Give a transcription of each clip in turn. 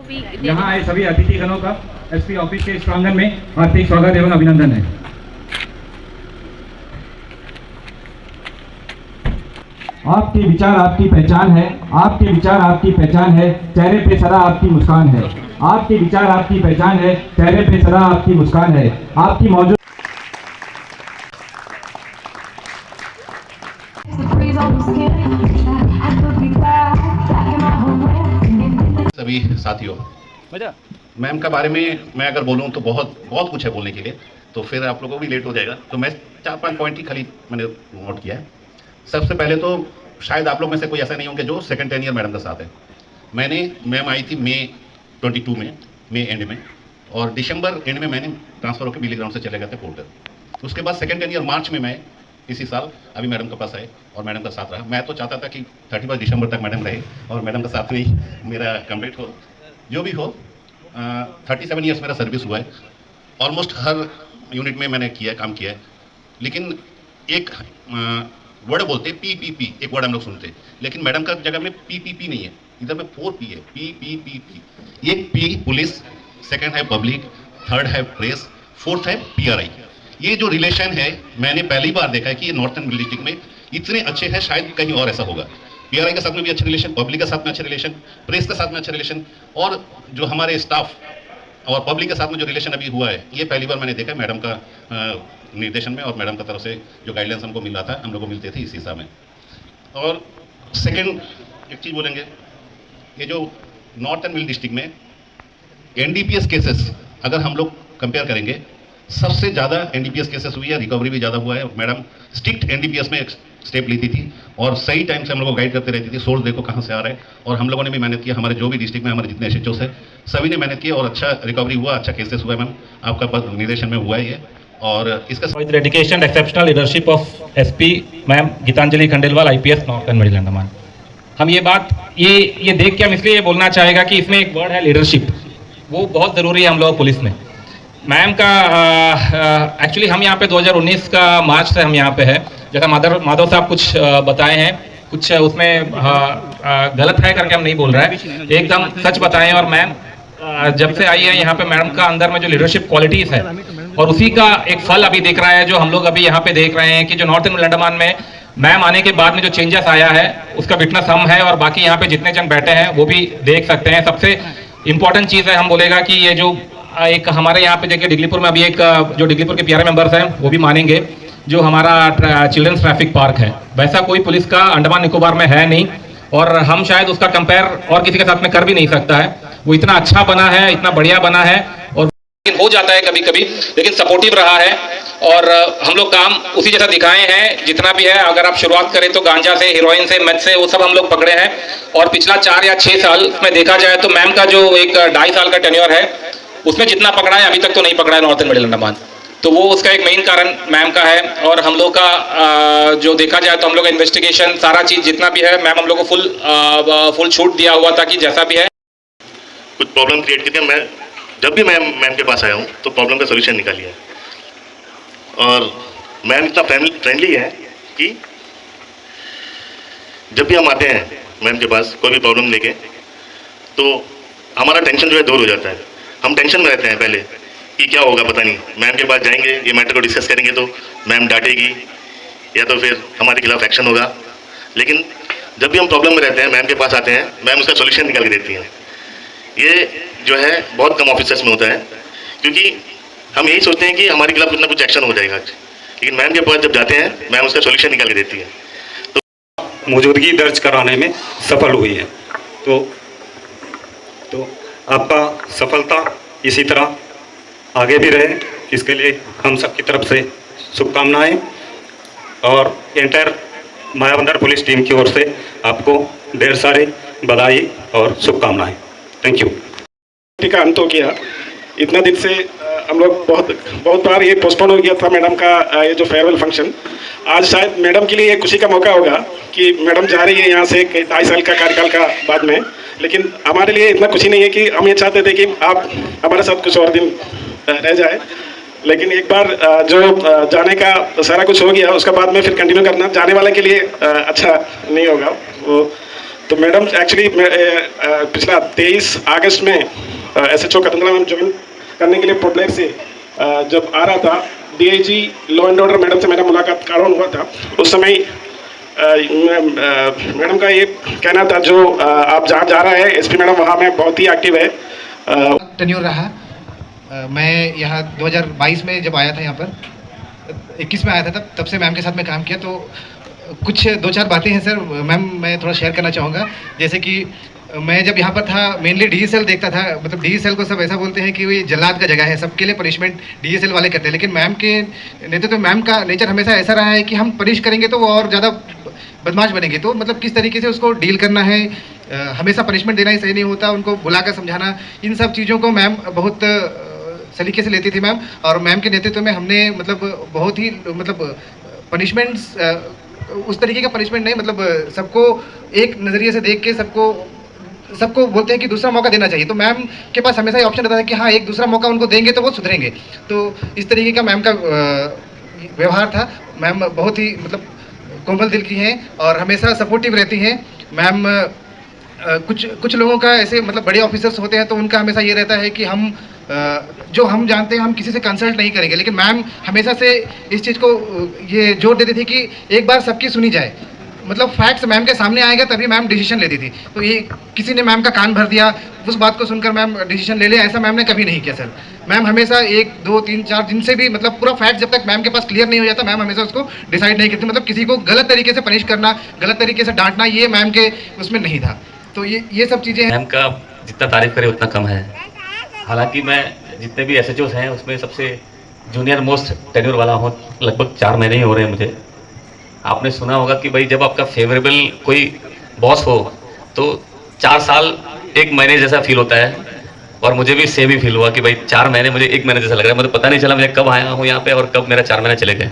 यहाँ आए सभी अतिथिगणों का एसपी ऑफिस के इस प्रांगण में हार्दिक स्वागत एवं अभिनंदन है। आपके विचार आपकी पहचान है, आपके विचार आपकी पहचान है, चेहरे पे सदा आपकी मुस्कान है। आपके विचार आपकी पहचान है, चेहरे पे सदा आपकी मुस्कान है। आपकी मौजूद सभी साथियों, मैम का बारे में मैं अगर बोलूं तो बहुत कुछ है बोलने के लिए, तो फिर आप लोगों को भी लेट हो जाएगा। तो मैं 4-5 पॉइंट ही खाली मैंने नोट किया है। सबसे पहले तो शायद आप लोग में से कोई ऐसा नहीं होंगे जो सेकंड टेनियर मैडम का साथ है। मैम आई थी मई 22 में, मई एंड में, और दिसंबर एंड में मैंने ट्रांसफर होकर बिली ग्राउंड से चले गए थे पोर्टर। उसके बाद सेकंड टेनियर मार्च में मैं इसी साल अभी मैडम के पास आए और मैडम का साथ रहा। मैं तो चाहता था कि 31 दिसंबर तक मैडम रहे और मैडम का साथ में ही मेरा कंप्लीट हो। जो भी हो, 37 ईयर्स मेरा सर्विस हुआ है। ऑलमोस्ट हर यूनिट में मैंने काम किया है। लेकिन एक वर्ड बोलते PPP, एक वर्ड हम लोग सुनते, लेकिन मैडम का जगह में PPP नहीं है, इधर में 4P है, PPP। एक P पुलिस, सेकंड है पब्लिक, थर्ड है प्रेस, फोर्थ है PRI। ये जो रिलेशन है मैंने पहली बार देखा है कि ये नॉर्थन डिस्ट्रिक्ट में इतने अच्छे हैं, शायद कहीं और ऐसा होगा। PRI के साथ में भी अच्छे रिलेशन, पब्लिक के साथ में अच्छे रिलेशन, प्रेस के साथ में अच्छे रिलेशन, और जो हमारे स्टाफ और पब्लिक के साथ में जो रिलेशन अभी हुआ है, ये पहली बार मैंने देखा है मैडम का निर्देशन में, और मैडम की तरफ से जो गाइडलाइंस हमको मिल रहा था, हम लोग को मिलते थे इस हिसाब में। और सेकेंड एक चीज़ बोलेंगे, ये जो नॉर्थ एंड मिडिल डिस्ट्रिक्ट में NDPS केसेस अगर हम लोग कंपेयर करेंगे, सबसे ज़्यादा NDPS केसेस हुई है, रिकवरी भी ज़्यादा हुआ है। मैडम स्ट्रिक्ट NDPS में एक स्टेप लेती थी और सही टाइम से हम लोग को गाइड करते रहती थी, सोर्स देखो कहाँ से आ रहा है। और हम लोगों ने भी मेहनत किया, हमारे जो भी डिस्ट्रिक्ट में हमारे जितने SHOs है सभी ने मेहनत की और अच्छा रिकवरी हुआ, अच्छा केसेस हुआ है। मैम आपका निर्देशन में हुआ है ये, और इसका with dedication exceptional leadership of SP ma'am Geetanjali Khandelwal IPS north and middle Andaman. हम ये बात ये देख के हम इसलिए बोलना चाहेगा कि इसमें एक वर्ड है लीडरशिप, वो बहुत ज़रूरी है हम लोग पुलिस में। मैम का एक्चुअली हम यहाँ पे 2019 का मार्च से हम यहाँ पे है। जैसा माधव साहब कुछ बताए हैं, कुछ उसमें गलत है करके हम नहीं बोल रहे हैं, एकदम सच बताएं। और मैम जब से आई है यहाँ पे, मैडम का अंदर में जो लीडरशिप क्वालिटीज़ है और उसी का एक फल अभी दिख रहा है, जो हम लोग अभी यहाँ पे देख रहे हैं कि जो नॉर्थ ईस्ट अंडमान में मैम आने के बाद में जो चेंजेस आया है उसका विटनेस हम है, और बाकी यहाँ पे जितने जन बैठे हैं वो भी देख सकते हैं। सबसे इंपॉर्टेंट चीज़ है, हम बोलेगा कि ये जो एक हमारे यहाँ पे देखिए डिगलीपुर में अभी एक जो डिगलीपुर के PRI मेंबर्स हैं वो भी मानेंगे, जो हमारा चिल्ड्रंस ट्रैफिक पार्क है, वैसा कोई पुलिस का अंडमान निकोबार में है नहीं, और हम शायद उसका कंपेयर और किसी के साथ में कर भी नहीं सकता है। वो इतना अच्छा बना है, इतना बढ़िया बना है, और हो जाता है कभी कभी, लेकिन सपोर्टिव रहा है। और हम लोग काम उसी जैसा दिखाए हैं जितना भी है। अगर आप शुरुआत करें तो गांजा से, हीरोइन से, मैथ से, वो सब हम लोग पकड़े हैं। और पिछला 4 या 6 साल में देखा जाए तो मैम का जो एक 2.5 साल का टेन्योर है, उसमें जितना पकड़ा है अभी तक तो नहीं पकड़ा है नॉर्थ एंड मिडिल अंडमान। तो वो उसका एक मेन कारण मैम का है। और हम लोग का जो देखा जाए तो हम लोग का इन्वेस्टिगेशन सारा चीज़ जितना भी है, मैम हम लोग को फुल छूट दिया हुआ था कि जैसा भी है। कुछ प्रॉब्लम क्रिएट करके मैं जब भी मैम के पास आया हूँ तो प्रॉब्लम का सोल्यूशन निकालिया है। और मैम इतना फ्रेंडली है कि जब भी हम आते हैं मैम के पास कोई भी प्रॉब्लम लेके, तो हमारा टेंशन जो है दूर हो जाता है। हम टेंशन में रहते हैं पहले कि क्या होगा पता नहीं, मैम के पास जाएंगे, ये मैटर को डिस्कस करेंगे तो मैम डांटेगी या तो फिर हमारे खिलाफ एक्शन होगा। लेकिन जब भी हम प्रॉब्लम में रहते हैं, मैम के पास आते हैं, मैम उसका सोल्यूशन निकाल के देती हैं। ये जो है बहुत कम ऑफिसर्स में होता है, क्योंकि हम यही सोचते हैं कि हमारे खिलाफ कुछ ना कुछ एक्शन हो जाएगा, लेकिन मैम के पास जब जाते हैं, मैम उसका सोल्यूशन निकाल के देती है। तो मौजूदगी दर्ज कराने में सफल हुई है। तो आपका सफलता इसी तरह आगे भी रहे, इसके लिए हम सबकी तरफ से शुभकामनाएं, और एंटायर मायाबंदर पुलिस टीम की ओर से आपको ढेर सारे बधाई और शुभकामनाएं। Thank you. का अंत हो गया। इतना दिन से हम लोग बहुत बार ये पोस्टपोन हो गया था मैडम का ये जो फेयरवेल फंक्शन। आज शायद मैडम के लिए ये खुशी का मौका होगा कि मैडम जा रही है यहाँ से 2.5 साल का कार्यकाल का बाद में। लेकिन हमारे लिए इतना खुशी नहीं है कि हम ये चाहते थे कि आप हमारे साथ कुछ और दिन रह जाए, लेकिन एक बार जो जाने का सारा कुछ हो गया उसका बाद में फिर कंटिन्यू करना जाने वाले के लिए अच्छा नहीं होगा। वो तो मैडम एक्चुअली पिछला 23 अगस्त में SHO कतंदला में ज्वाइन करने के लिए पोर्ट ब्लेयर से जब आ रहा था, DIG law and order madam से मेरा मुलाकात कारण हुआ था। उस समय मैडम का ये कहना था जो आप जहाँ जा रहा है SP मैडम वहाँ में बहुत ही एक्टिव है। टेन्योर रहा। मैं यहाँ 2022 में जब आया था, यहाँ पर 21 में आया था, तब से मैम के साथ में काम किया। तो कुछ 2-4 बातें हैं सर मैम, मैं थोड़ा शेयर करना चाहूँगा। जैसे कि मैं जब यहाँ पर था मेनली DG देखता था, मतलब DG को सब ऐसा बोलते हैं कि ये जल्लाद का जगह है, सबके लिए पनिशमेंट DG वाले करते हैं। लेकिन मैम के नेतृत्व तो मैम का नेचर हमेशा ऐसा रहा है कि हम पनिश करेंगे तो वो और ज़्यादा बदमाश बनेंगे। तो मतलब किस तरीके से उसको डील करना है, हमेशा पनिशमेंट देना ही सही नहीं होता, उनको बुलाकर समझाना, इन सब चीज़ों को मैम बहुत सलीके से लेती थी मैम। और मैम के नेतृत्व में हमने मतलब बहुत ही मतलब पनिशमेंट्स उस तरीके का पनिशमेंट नहीं, मतलब सबको एक नज़रिए से देख के सबको बोलते हैं कि दूसरा मौका देना चाहिए। तो मैम के पास हमेशा ये ऑप्शन रहता है कि हाँ, एक दूसरा मौका उनको देंगे तो वो सुधरेंगे। तो इस तरीके का मैम का व्यवहार था। मैम बहुत ही मतलब कोमल दिल की हैं और हमेशा सपोर्टिव रहती हैं। मैम कुछ लोगों का ऐसे मतलब बड़े ऑफिसर्स होते हैं तो उनका हमेशा ये रहता है कि हम जो हम जानते हैं हम किसी से कंसल्ट नहीं करेंगे। लेकिन मैम हमेशा से इस चीज़ को ये जोर देती थी कि एक बार सबकी सुनी जाए, मतलब फैक्ट्स मैम के सामने आएगा तभी मैम डिसीजन लेती थी। तो ये किसी ने मैम का कान भर दिया, उस बात को सुनकर मैम डिसीजन ले लिया, ऐसा मैम ने कभी नहीं किया सर। मैम हमेशा 1, 2, 3, 4 दिन से भी मतलब पूरा फैक्ट जब तक मैम के पास क्लियर नहीं हो जाता, मैम हमेशा उसको डिसाइड नहीं करती। मतलब किसी को गलत तरीके से पनिश करना, गलत तरीके से डांटना, ये मैम के उसमें नहीं था। तो ये सब चीज़ें मैम का जितना तारीफ करे उतना कम है। हालांकि मैं जितने भी SHOs हैं उसमें सबसे जूनियर मोस्ट टेन्योर वाला हूँ, लगभग 4 महीने ही हो रहे हैं मुझे। आपने सुना होगा कि भाई जब आपका फेवरेबल कोई बॉस हो तो 4 साल 1 महीने जैसा फील होता है, और मुझे भी सेम ही फील हुआ कि भाई 4 महीने मुझे 1 महीने जैसा लग रहा है। मुझे पता नहीं चला मैं कब आया हूँ यहाँ पे और कब मेरा 4 महीने चले गए।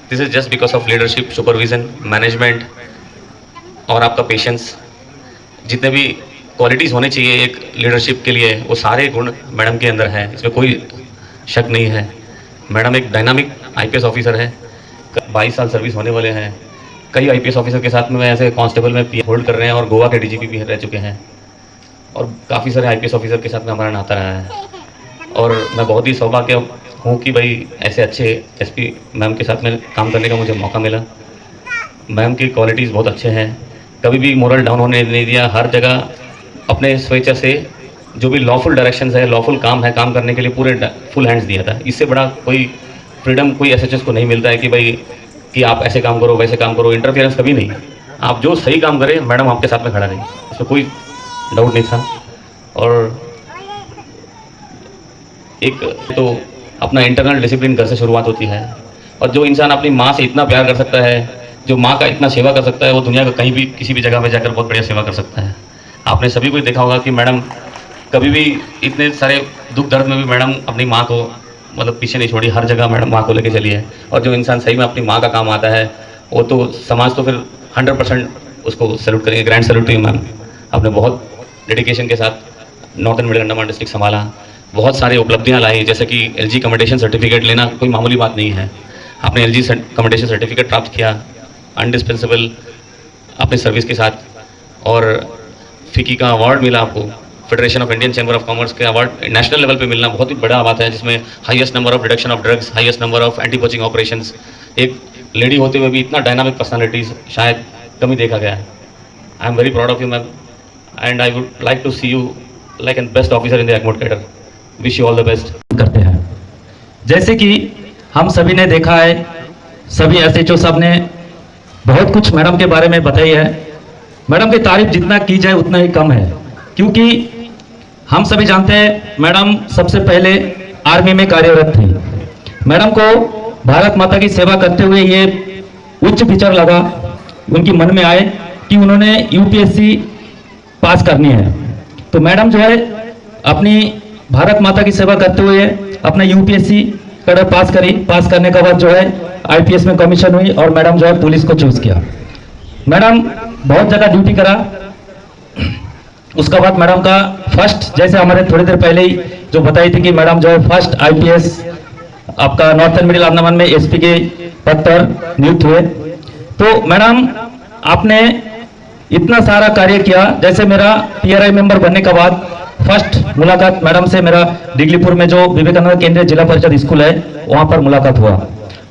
This is just because of leadership, supervision, management और आपका पेशेंस। जितने भी क्वालिटीज़ होने चाहिए एक लीडरशिप के लिए, वो सारे गुण मैडम के अंदर हैं, इसमें कोई शक नहीं है। मैडम एक डायनामिक IPS ऑफिसर है, 22 साल सर्विस होने वाले हैं। कई IPS ऑफिसर के साथ में ऐसे कांस्टेबल में PM होल्ड कर रहे हैं और गोवा के DGP भी रह चुके हैं, और काफ़ी सारे IPS ऑफिसर के साथ में हमारा नाता रहा है। और मैं बहुत ही सौभाग्य हूँ कि भाई ऐसे अच्छे SP मैम के साथ में काम करने का मुझे मौका मिला। मैम की क्वालिटीज़ बहुत अच्छे हैं, कभी भी मोरल डाउन होने नहीं दिया। हर जगह अपने स्वेच्छा से जो भी लॉफुल डायरेक्शंस है, लॉफुल काम है, काम करने के लिए पूरे फुल हैंड्स दिया था। इससे बड़ा कोई फ्रीडम कोई SHOs को नहीं मिलता है कि भाई कि आप ऐसे काम करो, वैसे काम करो, इंटरफेरेंस कभी नहीं। आप जो सही काम करें मैडम आपके साथ में खड़ा रही, इसमें कोई डाउट नहीं था। और एक तो अपना इंटरनल डिसिप्लिन घर से शुरुआत होती है, और जो इंसान अपनी माँ से इतना प्यार कर सकता है, जो माँ का इतना सेवा कर सकता है, वो दुनिया का कहीं भी किसी भी जगह में जाकर बहुत बढ़िया सेवा कर सकता है। आपने सभी को देखा होगा कि मैडम कभी भी इतने सारे दुख दर्द में भी मैडम अपनी माँ को मतलब पीछे नहीं छोड़ी, हर जगह मैडम माँ को लेके चली है। और जो इंसान सही में अपनी माँ का काम आता है वो तो समाज तो फिर 100% उसको सैल्यूट करेंगे। Grand salute to you ma'am. आपने बहुत डेडिकेशन के साथ नॉर्थन मिडिल अंडमान डिस्ट्रिक्ट संभाला, बहुत सारे उपलब्धियाँ लाई, जैसे कि LG कमेंडेशन सर्टिफिकेट लेना कोई मामूली बात नहीं है। आपने LG कमेंडेशन सर्टिफिकेट प्राप्त किया, अनडिस्पेंसेबल अपने सर्विस के साथ, और FICCI का अवार्ड मिला आपको, federation of Indian chamber of commerce के अवार्ड नेशनल लेवल पे मिलना बहुत ही बड़ा बात है, जिसमें highest number of reduction of drugs, highest number of anti poaching operations. एक लेडी होते हुए भी इतना डायनामिक पर्सनालिटीज शायद कम ही देखा गया है। I am very proud of you ma'am, and I would like to see you like an best officer in the एग्मोर cadre. Wish you all the best. करते हैं जैसे कि हम सभी ने देखा है, सभी SHO सब ने बहुत कुछ मैडम के बारे में बताई है। मैडम की तारीफ जितना की जाए उतना ही कम है, क्योंकि हम सभी जानते हैं मैडम सबसे पहले आर्मी में कार्यरत थी। मैडम को भारत माता की सेवा करते हुए ये उच्च विचार लगा, उनकी मन में आए कि उन्होंने UPSC पास करनी है। तो मैडम जो है अपनी भारत माता की सेवा करते हुए अपना UPSC कड़ा पास करी। पास करने के बाद जो है IPS में कमीशन हुई और मैडम जो है पुलिस को चूज किया। मैडम बहुत जगह ड्यूटी करा। उसके बाद मैडम का फर्स्ट, जैसे हमारे थोड़ी देर पहले ही जो बताई थी कि मैडम जो है फर्स्ट IPS आपका नॉर्थन मिडिल अंडमान में SP के पद पर नियुक्त हुए। तो मैडम आपने इतना सारा कार्य किया। जैसे मेरा PRI मेंबर बनने के बाद फर्स्ट मुलाकात मैडम से मेरा डिगलीपुर में जो विवेकानंद केंद्रीय जिला परिषद स्कूल है वहां पर मुलाकात हुआ।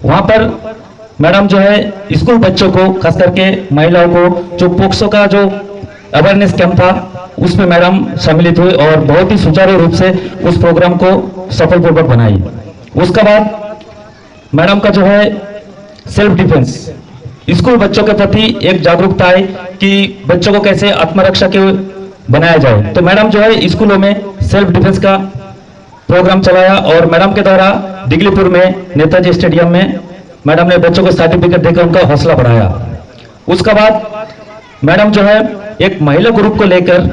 वहां पर मैडम जो है स्कूल बच्चों को, खास करके महिलाओं को, जो पोक्सो का जो अवेयरनेस कैंप था उसमें मैडम सम्मिलित हुई और बहुत ही सुचारू रूप से उस प्रोग्राम को सफलपूर्वक बनाई। उसके बाद मैडम का जो है सेल्फ डिफेंस, स्कूल बच्चों के प्रति एक जागरूकता है कि बच्चों को कैसे आत्मरक्षा के बनाया जाए। तो मैडम जो है स्कूलों में सेल्फ डिफेंस का प्रोग्राम चलाया और मैडम के द्वारा डिगलीपुर में नेताजी स्टेडियम में मैडम ने बच्चों को सर्टिफिकेट देकर उनका हौसला बढ़ाया। उसके बाद मैडम जो है एक महिला ग्रुप को लेकर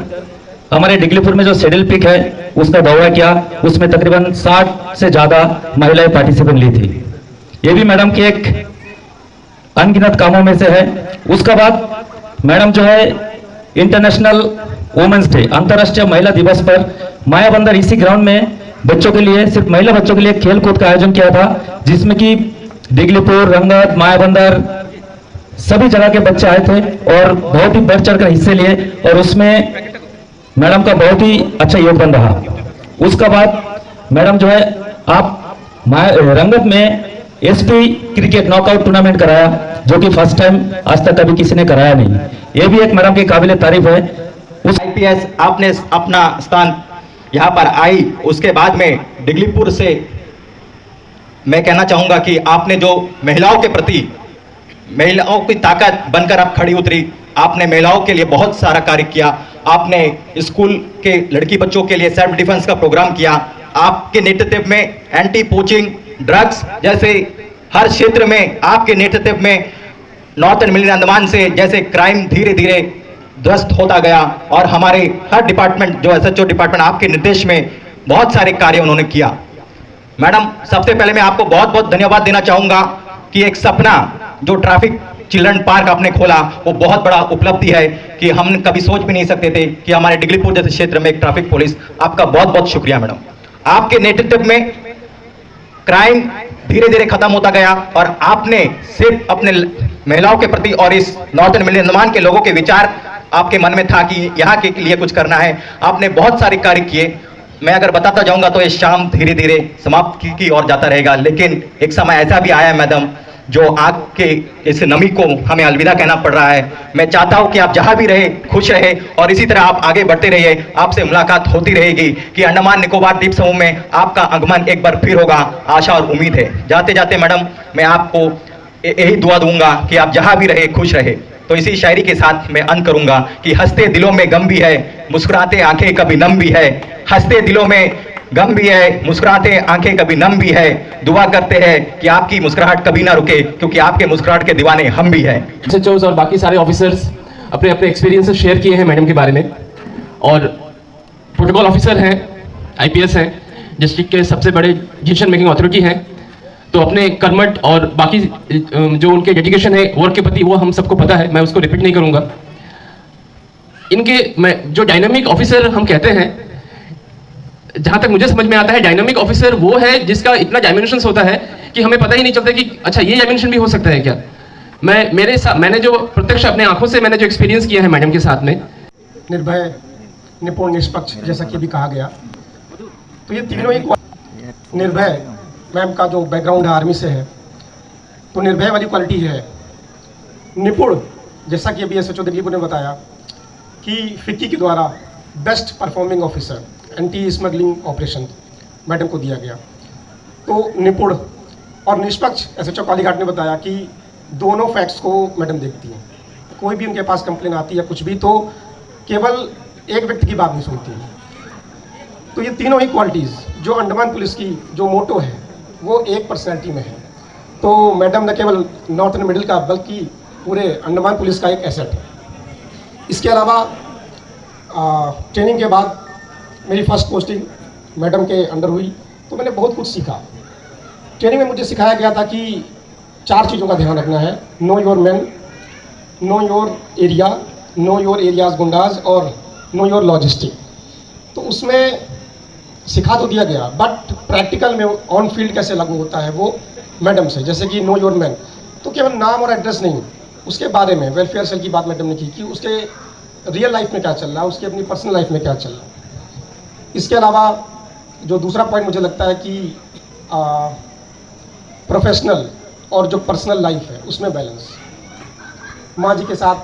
हमारे डिगलीपुर में जो शेड्यूल पीक है उसका दौरा किया। उसमें तकरीबन 60 से ज्यादा महिलाएं पार्टिसिपेट ली थी। ये भी मैडम के एक अनगिनत कामों में से है। उसके बाद मैडम जो है इंटरनेशनल वुमेन्स डे, अंतर्राष्ट्रीय महिला दिवस पर मायाबंदर इसी ग्राउंड में बच्चों के लिए, सिर्फ महिला बच्चों के लिए खेल कूद का आयोजन किया था, जिसमें कि डिगलीपुर, रंगत, मायाबंदर सभी जगह के बच्चे आए थे और बहुत ही बढ़ चढ़कर हिस्से लिए और उसमें मैडम का बहुत ही अच्छा योगदान रहा। उसके बाद मैडम जो है आप रंगत में SP क्रिकेट नॉकआउट टूर्नामेंट कराया, जो कि फर्स्ट टाइम आज तक कभी किसी ने कराया नहीं। ये भी एक मैडम की काबिल तारीफ है। उस IPS आपने अपना स्थान यहाँ पर आई, उसके बाद में डिगलीपुर से मैं कहना चाहूंगा कि आपने जो महिलाओं के प्रति, महिलाओं की ताकत बनकर आप खड़ी उतरी। आपने महिलाओं के लिए बहुत सारा कार्य किया। आपने स्कूल के लड़की बच्चों के लिए सेल्फ डिफेंस का प्रोग्राम किया। आपके नेतृत्व में एंटी पोचिंग, ड्रग्स जैसे हर क्षेत्र में आपके नेतृत्व में नॉर्थन मिलियन अंडमान से जैसे क्राइम धीरे धीरे ध्वस्त होता गया और हमारे हर डिपार्टमेंट जो SHO डिपार्टमेंट आपके निर्देश में बहुत सारे कार्य उन्होंने किया। मैडम, सबसे पहले मैं आपको बहुत बहुत धन्यवाद देना चाहूंगा कि एक सपना जो ट्रैफिक चिल्ड्रन पार्क आपने खोला वो बहुत बड़ा उपलब्धि है कि हम कभी सोच भी नहीं सकते थे कि हमारे डिगलीपुर जैसे क्षेत्र में एक ट्रैफिक पुलिस। आपका बहुत बहुत शुक्रिया मैडम। आपके नेतृत्व में क्राइम धीरे धीरे खत्म होता गया और आपने सिर्फ अपने महिलाओं के प्रति और इस नॉर्थन मिलियन अंडमान के लोगों के विचार आपके मन में था कि यहाँ के लिए कुछ करना है। आपने बहुत सारे कार्य किए। मैं अगर बताता जाऊंगा तो ये शाम धीरे धीरे समाप्ति की ओर जाता रहेगा, लेकिन एक समय ऐसा भी आया मैडम जो आग के इस नमी को हमें अलविदा कहना पड़ रहा है। मैं चाहता हूं कि आप जहां भी रहे खुश रहे और इसी तरह आप आगे बढ़ते रहिए। आपसे मुलाकात होती रहेगी कि अंडमान निकोबार द्वीप समूह में आपका आगमन एक बार फिर होगा, आशा और उम्मीद है। जाते जाते मैडम मैं आपको यही दुआ दूंगा कि आप जहां भी रहे खुश रहे। तो इसी शायरी के साथ मैं अंत करूंगा कि हंसते दिलों में गम भी है, मुस्कुराते आंखें कभी नम भी है। हंसते दिलों में गम भी है, मुस्कुराते आंखें कभी नम भी है। दुआ करते हैं कि आपकी मुस्कुराहट कभी ना रुके, क्योंकि आपके मुस्कुराहट के दीवाने हम भी हैं। SHOs और बाकी सारे ऑफिसर्स अपने अपने एक्सपीरियंसेस शेयर किए हैं मैडम के बारे में, और प्रोटोकॉल ऑफिसर हैं, IPS हैं, डिस्ट्रिक्ट के सबसे बड़े डिसीजन मेकिंग अथॉरिटी हैं। तो अपने कर्मठ और बाकी जो उनके डेडिकेशन है वर्क के प्रति वो हम सबको पता है, मैं उसको रिपीट नहीं करूंगा। इनके जो डायनामिक ऑफिसर हम कहते हैं, जहां तक मुझे समझ में आता है डायनामिक ऑफिसर वो है जिसका इतना डायमेंशन होता है कि हमें पता ही नहीं चलता कि अच्छा ये डायमेंशन भी हो सकता है क्या। मैंने जो प्रत्यक्ष अपने आंखों से मैंने जो एक्सपीरियंस किया है मैडम के साथ में, निर्भय, निपुण, निष्पक्ष, जैसा कि भी कहा गया, तो ये तीनों ही। निर्भय मैम का जो बैकग्राउंड है आर्मी से है, तो निर्भय वाली क्वालिटी है। निपुण, जैसा कि अभी SHO दिगलीपुर ने बताया कि FICCI के द्वारा best performing officer anti smuggling operation madam को दिया गया। तो निपुण और निष्पक्ष SHO कालीघाट ने बताया कि दोनों फैक्ट्स को मैडम देखती हैं। कोई भी उनके पास कंप्लेन आती है कुछ भी, तो केवल एक व्यक्ति की बात नहीं सुनती। तो ये तीनों ही क्वालिटीज़ जो अंडमान पुलिस की जो मोटो है वो एक पर्सनैलिटी में है। तो मैडम न केवल नॉर्थ एंड मिडिल का बल्कि पूरे अंडमान पुलिस का एक एसेट है। इसके अलावा ट्रेनिंग के बाद मेरी फर्स्ट पोस्टिंग मैडम के अंडर हुई, तो मैंने बहुत कुछ सीखा। ट्रेनिंग में मुझे सिखाया गया था कि 4 चीज़ों का ध्यान रखना है: know your man, know your area, know your area's goondas और नो योर लॉजिस्टिक। तो उसमें सिखा तो दिया गया, बट प्रैक्टिकल में ऑन फील्ड कैसे लागू होता है वो मैडम से। जैसे कि नो योर मैन, तो केवल नाम और एड्रेस नहीं, उसके बारे में वेलफेयर सेल की बात मैडम ने की कि उसके रियल लाइफ में क्या चल रहा है, उसकी अपनी पर्सनल लाइफ में क्या चल रहा है। इसके अलावा जो दूसरा पॉइंट मुझे लगता है कि प्रोफेशनल और जो पर्सनल लाइफ है उसमें बैलेंस। माँ जी के साथ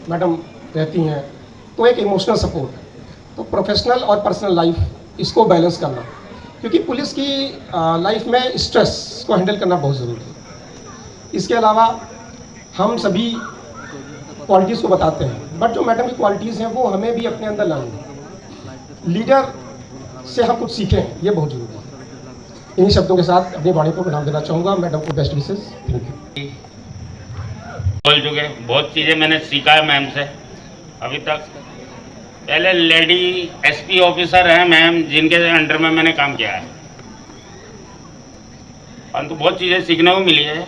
मैडम रहती हैं तो एक इमोशनल सपोर्ट है, तो प्रोफेशनल और पर्सनल लाइफ इसको बैलेंस करना, क्योंकि पुलिस की लाइफ में स्ट्रेस को हैंडल करना बहुत ज़रूरी है। इसके अलावा हम सभी क्वालिटीज़ को बताते हैं, बट जो मैडम की क्वालिटीज़ हैं वो हमें भी अपने अंदर लानी है। लीडर से हम कुछ सीखें, ये बहुत ज़रूरी है। इन्हीं शब्दों के साथ अपनी वाणी को विराम देना चाहूँगा। मैडम को बेस्ट विशेस। Thank you. बोल चुके, बहुत चीज़ें मैंने सीखा है मैम से अभी तक। पहले लेडी एसपी ऑफिसर हैं मैम, जिनके अंडर में मैंने काम किया है, परंतु बहुत चीज़ें सीखने को मिली है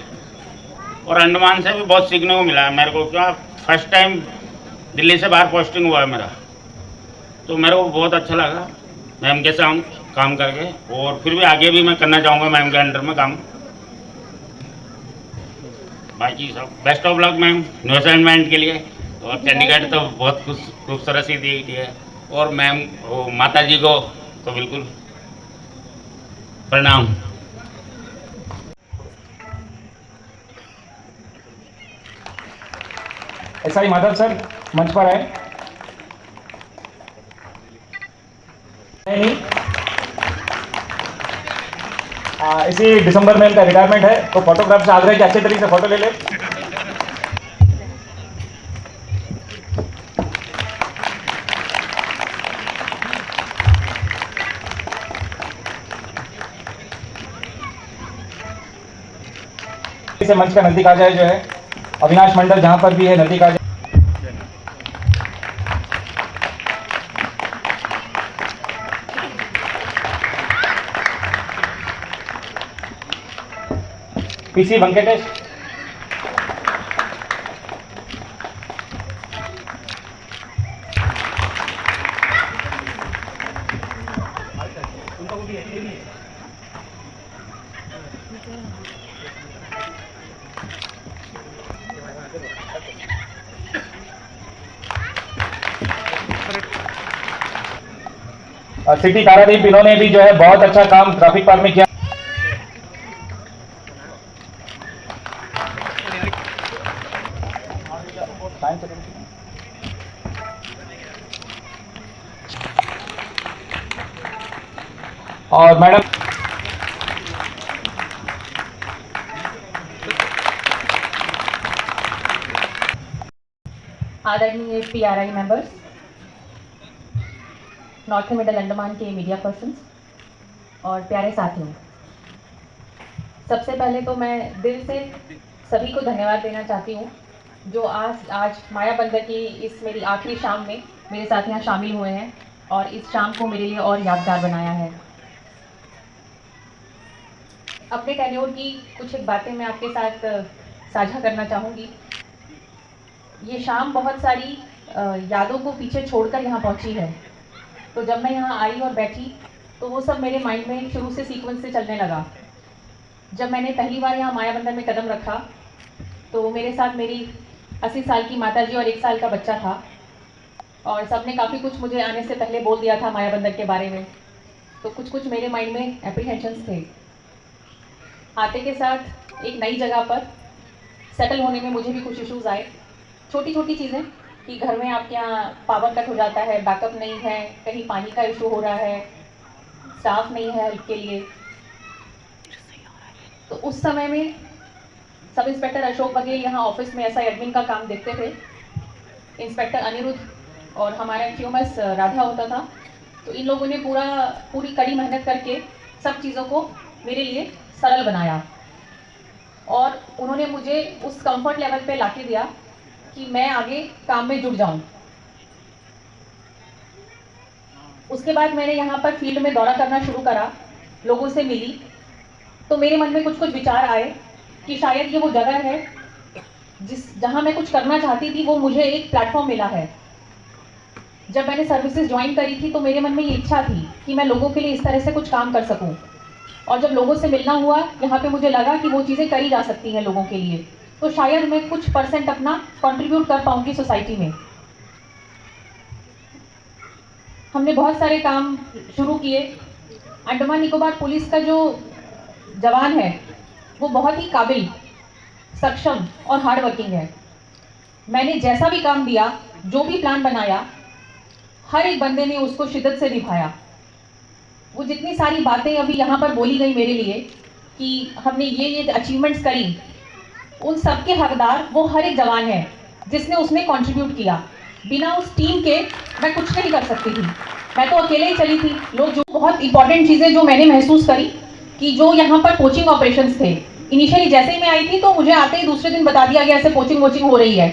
और अंडमान से भी बहुत सीखने को मिला है मेरे को। क्या फर्स्ट टाइम दिल्ली से बाहर पोस्टिंग हुआ है मेरा, तो मेरे को बहुत अच्छा लगा मैम के साथ काम करके, और फिर भी आगे भी मैं करना चाहूँगा मैम के अंडर में काम। बाकी सब best of luck ma'am new assignment के लिए। और चंडीगढ़ तो बहुत खूबसूरत सी दी है, और मैम माता जी को तो बिल्कुल प्रणाम। SI माधव सर मंच पर आए। नहीं, इसी दिसंबर में इनका रिटायरमेंट है, तो फोटोग्राफ से आग्रह है कि अच्छे तरीके से फोटो ले ले। इसे मंच का नजदीक आ जाए, जो है अविनाश मंडल जहां पर भी है नजदीक आ जाए। PC वेंकटेश, सिटी तारादीप, इन्होंने भी जो है बहुत अच्छा काम ट्रैफिक पार्क में किया। और मैडम आदरणीय PRI members, north middle Andaman के मीडिया पर्सन्स और प्यारे साथियों, सबसे पहले तो मैं दिल से सभी को धन्यवाद देना चाहती हूँ जो आज माया बंदर की इस मेरी आखिरी शाम में मेरे साथ यहाँ शामिल हुए हैं और इस शाम को मेरे लिए और यादगार बनाया है। अपने टेन्योर की कुछ एक बातें मैं आपके साथ साझा करना चाहूँगी। ये शाम बहुत सारी यादों को पीछे छोड़कर यहाँ पहुँची है, तो जब मैं यहाँ आई और बैठी तो वो सब मेरे माइंड में शुरू से सीक्वेंस से चलने लगा। जब मैंने पहली बार यहाँ माया बंदर में कदम रखा तो मेरे साथ मेरी 80 साल की माताजी और 1 साल का बच्चा था, और सबने काफ़ी कुछ मुझे आने से पहले बोल दिया था माया बंदर के बारे में, तो कुछ मेरे माइंड में एप्रीहेंशंस थे। आते के साथ एक नई जगह पर सेटल होने में मुझे भी कुछ इश्यूज़ आए, छोटी छोटी चीज़ें कि घर में आपके यहाँ पावर कट हो जाता है, बैकअप नहीं है, कहीं पानी का इशू हो रहा है, स्टाफ नहीं है हेल्प के लिए। तो उस समय में सब इंस्पेक्टर अशोक बघेल यहाँ ऑफिस में ऐसा एडमिन का काम देखते थे, इंस्पेक्टर अनिरुद्ध और हमारा QMS राधा होता था। तो इन लोगों ने पूरी कड़ी मेहनत करके सब चीज़ों को मेरे लिए सरल बनाया, और उन्होंने मुझे उस कंफर्ट लेवल पे लाके दिया कि मैं आगे काम में जुट जाऊं। उसके बाद मैंने यहाँ पर फील्ड में दौरा करना शुरू करा, लोगों से मिली, तो मेरे मन में कुछ विचार आए कि शायद ये वो जगह है जहाँ मैं कुछ करना चाहती थी, वो मुझे एक प्लेटफॉर्म मिला है। जब मैंने सर्विसेज ज्वाइन करी थी तो मेरे मन में ये इच्छा थी कि मैं लोगों के लिए इस तरह से कुछ काम कर सकूं, और जब लोगों से मिलना हुआ यहाँ पे मुझे लगा कि वो चीज़ें करी जा सकती हैं लोगों के लिए। तो शायद मैं कुछ परसेंट अपना कंट्रीब्यूट कर पाऊंगी सोसाइटी में। हमने बहुत सारे काम शुरू किए। अंडमान निकोबार पुलिस का जो जवान है वो बहुत ही काबिल, सक्षम और हार्ड वर्किंग है। मैंने जैसा भी काम दिया, जो भी प्लान बनाया, हर एक बंदे ने उसको शिद्दत से निभाया। वो जितनी सारी बातें अभी यहाँ पर बोली गई मेरे लिए कि हमने ये अचीवमेंट्स करी, उन सब के हकदार वो हर एक जवान है जिसने उसमें कंट्रीब्यूट किया। बिना उस टीम के मैं कुछ नहीं कर सकती थी, मैं तो अकेले ही चली थी। लोग जो बहुत इंपॉर्टेंट चीज़ें जो मैंने महसूस करी कि जो यहाँ पर कोचिंग ऑपरेशंस थे, इनिशियली जैसे ही मैं आई थी तो मुझे आते ही दूसरे दिन बता दिया गया ऐसे कोचिंग वोचिंग हो रही है।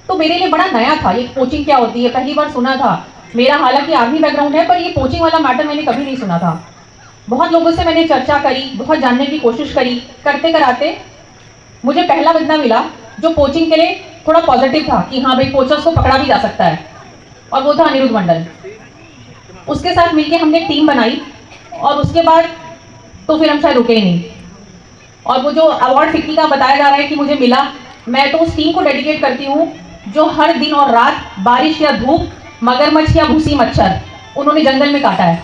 तो मेरे लिए बड़ा नया था ये कोचिंग क्या होती है, पहली बार सुना था। मेरा हालांकि आर्मी बैकग्राउंड है, पर ये कोचिंग वाला मैटर मैंने कभी नहीं सुना था। बहुत लोगों से मैंने चर्चा करी, बहुत जानने की कोशिश करी। करते कराते मुझे पहला बंदा मिला जो कोचिंग के लिए थोड़ा पॉजिटिव था कि हाँ भाई कोचर्स को पकड़ा भी जा सकता है, और वो था अनिरुद्ध मंडल। उसके साथ मिलके हमने टीम बनाई और उसके बाद तो फिर हम शायद रुके ही नहीं। और वो जो अवार्ड फिक्की का बताया जा रहा है कि मुझे मिला, मैं तो उस टीम को डेडिकेट करती हूँ जो हर दिन और रात, बारिश या धूप, मगरमच्छ या भूसी मच्छर, उन्होंने जंगल में काटा है,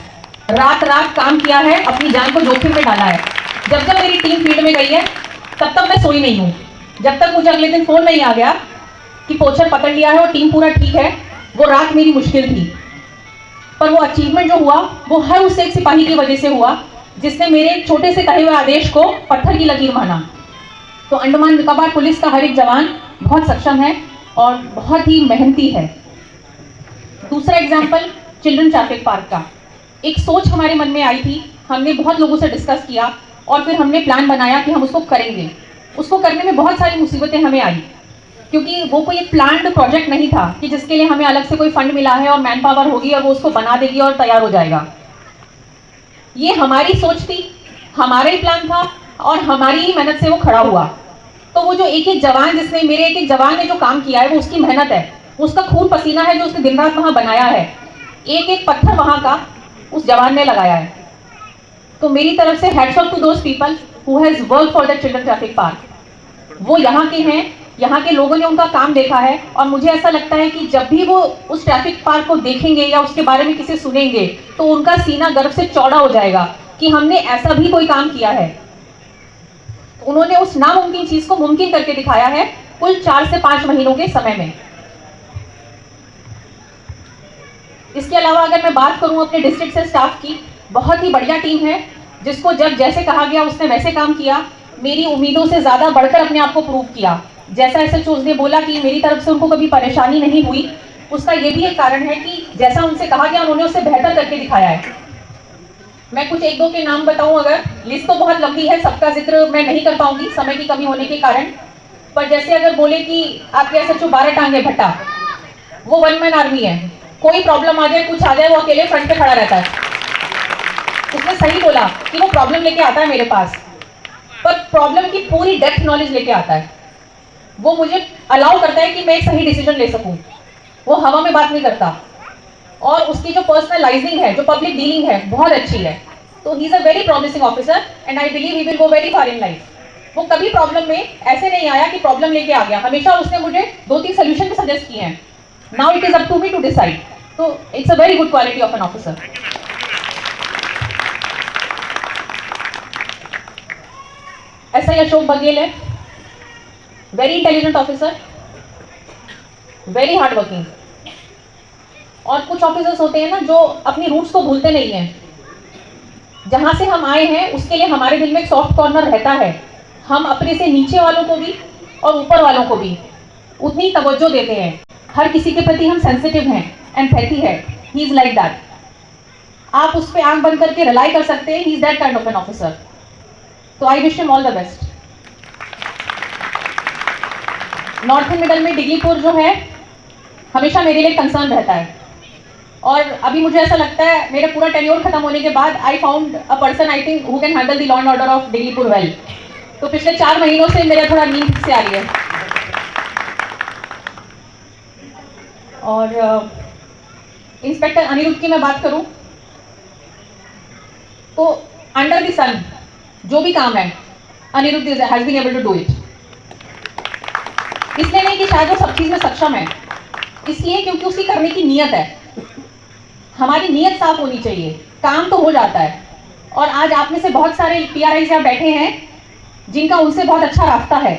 रात रात काम किया है, अपनी जान को जोखिम में डाला है। जब जब मेरी टीम फील्ड में गई है तब तक मैं सोई नहीं हूँ, जब तक मुझे अगले दिन फोन नहीं आ गया कि पोचर पकड़ लिया है और टीम पूरा ठीक है। वो रात मेरी मुश्किल थी, पर वो अचीवमेंट जो हुआ वो हर उस एक सिपाही की वजह से हुआ जिसने मेरे एक छोटे से कहे हुए आदेश को पत्थर की लकीर माना। तो अंडमान निकोबार पुलिस का हर एक जवान बहुत सक्षम है और बहुत ही मेहनती है। दूसरा एग्जाम्पल चिल्ड्रन ट्रैफिक पार्क का। एक सोच हमारे मन में आई थी, हमने बहुत लोगों से डिस्कस किया और फिर हमने प्लान बनाया कि हम उसको करेंगे। उसको करने में बहुत सारी मुसीबतें हमें आई, क्योंकि वो कोई एक प्लान्ड प्रोजेक्ट नहीं था कि जिसके लिए हमें अलग से कोई फंड मिला है और मैन पावर होगी और वो उसको बना देगी और तैयार हो जाएगा। ये हमारी सोच थी, हमारा ही प्लान था और हमारी ही मेहनत से वो खड़ा हुआ। तो वो जो एक एक जवान जिसने मेरे एक एक जवान ने जो काम किया है वो उसकी मेहनत है, उसका खून पसीना है जो उसने दिन रात वहाँ बनाया है। एक एक पत्थर वहाँ का उस जवान ने लगाया है। तो मेरी तरफ से hats off to those people who has work for the children traffic park. वो यहाँ के हैं, यहाँ के लोगों ने उनका काम देखा है और मुझे ऐसा लगता है कि जब भी वो उस ट्रैफिक पार्क को देखेंगे या उसके बारे में किसी सुनेंगे तो उनका सीना गर्व से चौड़ा हो जाएगा कि हमने ऐसा भी कोई काम किया है। उन्होंने उस नामुमकिन चीज को मुमकिन करके दिखाया है कुल 4 से 5 महीनों के समय में। इसके अलावा अगर मैं बात करूं अपने डिस्ट्रिक्ट से स्टाफ की, बहुत ही बढ़िया टीम है जिसको जब जैसे कहा गया उसने वैसे काम किया, मेरी उम्मीदों से ज़्यादा बढ़कर अपने आप को प्रूव किया। जैसा एसएचओज ने बोला कि मेरी तरफ से उनको कभी परेशानी नहीं हुई, उसका ये भी एक कारण है कि जैसा उनसे कहा गया उन्होंने उससे बेहतर करके दिखाया है। मैं कुछ एक दो के नाम बताऊं, अगर लिस्ट तो बहुत लंबी है, सबका जिक्र मैं नहीं कर पाऊंगी समय की कमी होने के कारण। पर जैसे अगर बोले कि आपके एसएचओ 12 टांगे भट्टा, वो 1 मैन आर्मी है, कोई प्रॉब्लम आ जाए कुछ आ जाए वो अकेले फ्रंट पे खड़ा रहता है। उसने सही बोला कि वो प्रॉब्लम लेके आता है मेरे पास, पर प्रॉब्लम की पूरी डेप्थ नॉलेज लेके आता है। वो मुझे अलाउ करता है कि मैं एक सही डिसीजन ले सकूं, वो हवा में बात नहीं करता और उसकी जो पर्सनलाइजिंग है, जो पब्लिक डीलिंग है, बहुत अच्छी है। तो he is a very promising officer and I believe he will go very far in life. वो कभी प्रॉब्लम में ऐसे नहीं आया कि प्रॉब्लम लेके आ गया, हमेशा उसने मुझे 2-3 सोल्यूशन भी सजेस्ट किए हैं। Now it is up to me to decide. तो it's a very good quality of an officer. SI Ashok Baghel है, very intelligent officer, very hard working. और कुछ ऑफिसर्स होते हैं ना जो अपनी रूट्स को भूलते नहीं हैं। जहां से हम आए हैं उसके लिए हमारे दिल में एक सॉफ्ट कॉर्नर रहता है। हम अपने से नीचे वालों को भी और ऊपर वालों को भी उतनी तवज्जो देते हैं। हर किसी के प्रति हम सेंसिटिव हैं, एम्पैथी है। He is like that. आप उस पर आंख बंद करके रिलाई कर सकते हैं। He is that kind of an officer. तो I wish him all the best. North middle में डिगलीपुर जो है हमेशा मेरे लिए कंसर्न रहता है और अभी मुझे ऐसा लगता है मेरा पूरा टेन्योर खत्म होने के बाद I found a person I think who can handle the law and order of Diglipur well. तो पिछले 4 महीनों से मेरा थोड़ा नींद से आ रही है। और इंस्पेक्टर अनिरुद्ध की मैं बात करूं तो अंडर द सन जो भी काम है Anirudh has been able to do it. शायद वो सब चीज़ में सक्षम है, इसलिए क्योंकि उसकी करने की नीयत है। हमारी नीयत साफ होनी चाहिए, काम तो हो जाता है। और आज आप में से बहुत सारे PRIs यहाँ बैठे हैं जिनका उनसे बहुत अच्छा रास्ता है,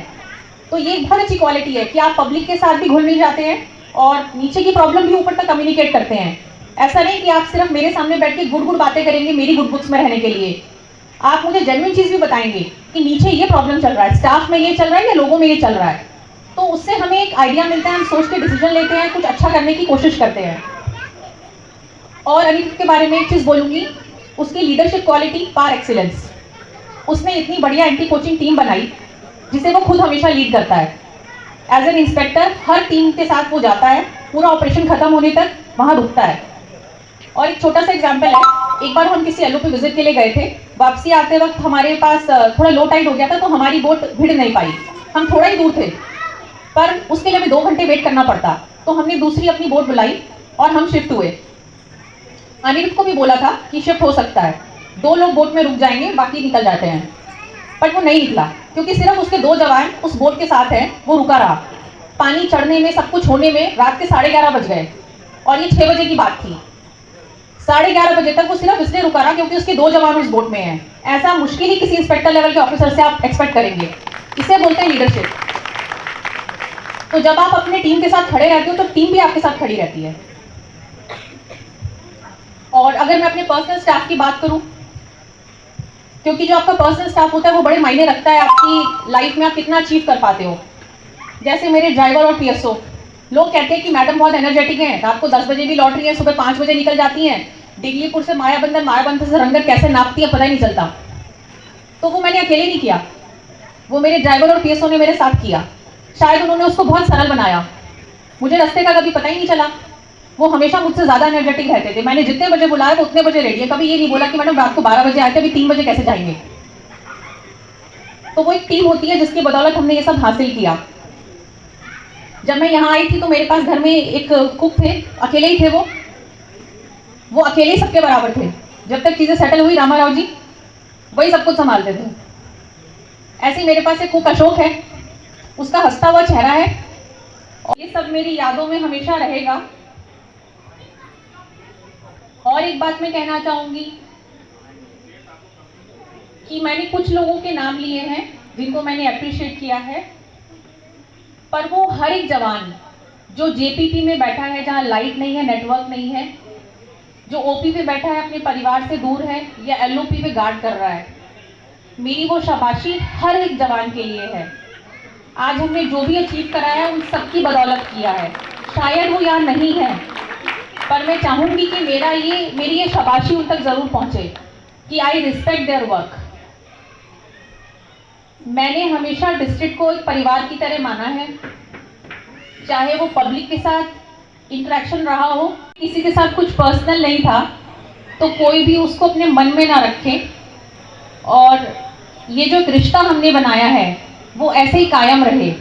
तो ये बहुत अच्छी क्वालिटी है कि आप पब्लिक के साथ भी घुल मिल जाते हैं और नीचे की प्रॉब्लम भी ऊपर तक कम्युनिकेट करते हैं। ऐसा नहीं कि आप सिर्फ मेरे सामने बैठ के गुड़ बातें करेंगे मेरी गुड बुक्स में रहने के लिए। आप मुझे जेन्युइन चीज़ भी बताएंगे कि नीचे ये प्रॉब्लम चल रहा है, स्टाफ में ये चल रहा है या लोगों में ये चल रहा है, तो उससे हमें एक आइडिया मिलता है, हम सोच के डिसीजन लेते हैं, कुछ अच्छा करने की कोशिश करते हैं। और अनिल के बारे में एक चीज़ बोलूँगी, उसकी लीडरशिप क्वालिटी पार एक्सीलेंस। उसने इतनी बढ़िया एंटी कोचिंग टीम बनाई जिसे वो खुद हमेशा लीड करता है। एज एन इंस्पेक्टर हर टीम के साथ वो जाता है, पूरा ऑपरेशन खत्म होने तक वहाँ रुकता है। और एक छोटा सा एग्जाम्पल है, एक बार हम किसी LOP विजिट के लिए गए थे, वापसी आते वक्त हमारे पास थोड़ा लो टाइड हो गया था, तो हमारी बोट भिड़ नहीं पाई। हम थोड़ा ही दूर थे, पर उसके लिए हमें 2 घंटे वेट करना पड़ता, तो हमने दूसरी अपनी बोट बुलाई और हम शिफ्ट हुए। अनिरुद्ध को भी बोला था कि शिफ्ट हो सकता है, 2 लोग बोट में रुक जाएंगे, बाकी निकल जाते हैं, बट वो नहीं निकला क्योंकि सिर्फ उसके 2 जवान उस बोट के साथ हैं। वो रुका रहा। पानी चढ़ने में, सब कुछ होने में रात के 11:30 बज गए और ये 6 बजे की बात थी। 11:30 बजे तक वो सिर्फ इसलिए रुका रहा क्योंकि उसके 2 जवान उस बोट में हैं। ऐसा मुश्किल ही किसी इंस्पेक्टर लेवल के ऑफिसर से आप एक्सपेक्ट करेंगे। इसे बोलते हैं लीडरशिप। तो जब आप अपने टीम के साथ खड़े रहते हो तो टीम भी आपके साथ खड़ी रहती है। और अगर मैं अपने पर्सनल स्टाफ की बात करूं, क्योंकि जो आपका पर्सनल स्टाफ होता है वो बड़े मायने रखता है आपकी लाइफ में, आप कितना अचीव कर पाते हो। जैसे मेरे ड्राइवर और PSO, लोग कहते हैं कि मैडम बहुत एनर्जेटिक हैं, रात को 10 बजे भी लौट रही हैं, सुबह 5 बजे निकल जाती हैं, डिगलीपुर से मायाबंदर, मायाबंदर से रंगत कैसे नापती है पता ही नहीं चलता। तो वो मैंने अकेले नहीं किया, वो मेरे ड्राइवर और PSO ने मेरे साथ किया। शायद उन्होंने उसको बहुत सरल बनाया, मुझे रास्ते का कभी पता ही नहीं चला। वो हमेशा मुझसे ज़्यादा एनर्जेटिक रहते थे। मैंने जितने बजे बुलाया वो उतने बजे रेडी है। कभी ये नहीं बोला कि मैडम रात को 12 बजे आए थे, अभी 3 बजे कैसे जाएंगे। तो वो एक टीम होती है जिसकी बदौलत हमने ये सब हासिल किया। जब मैं यहाँ आई थी तो मेरे पास घर में एक कुक थे, अकेले ही थे वो अकेले ही सबके बराबर थे। जब तक चीज़ें सेटल हुई, रामाराव जी वही सब कुछ संभालते थे। ऐसे ही मेरे पास एक कुक अशोक है, उसका हंसता हुआ चेहरा है और ये सब मेरी यादों में हमेशा रहेगा। और एक बात मैं कहना चाहूँगी कि मैंने कुछ लोगों के नाम लिए हैं जिनको मैंने अप्रिशिएट किया है, पर वो हर एक जवान जो JPP में बैठा है, जहाँ लाइट नहीं है, नेटवर्क नहीं है, जो OP पे बैठा है, अपने परिवार से दूर है, या LOP पे गार्ड कर रहा है, मेरी वो शाबाशी हर एक जवान के लिए है। आज हमने जो भी अचीव करा है उन सबकी बदौलत किया है। शायद वो यहाँ नहीं है, पर मैं चाहूँगी कि मेरी ये शाबाशी उन तक ज़रूर पहुँचे कि आई रिस्पेक्ट देयर वर्क। मैंने हमेशा डिस्ट्रिक्ट को एक परिवार की तरह माना है, चाहे वो पब्लिक के साथ इंटरेक्शन रहा हो, किसी के साथ कुछ पर्सनल नहीं था तो कोई भी उसको अपने मन में ना रखे, और ये जो एक रिश्ता हमने बनाया है वो ऐसे ही कायम रहे।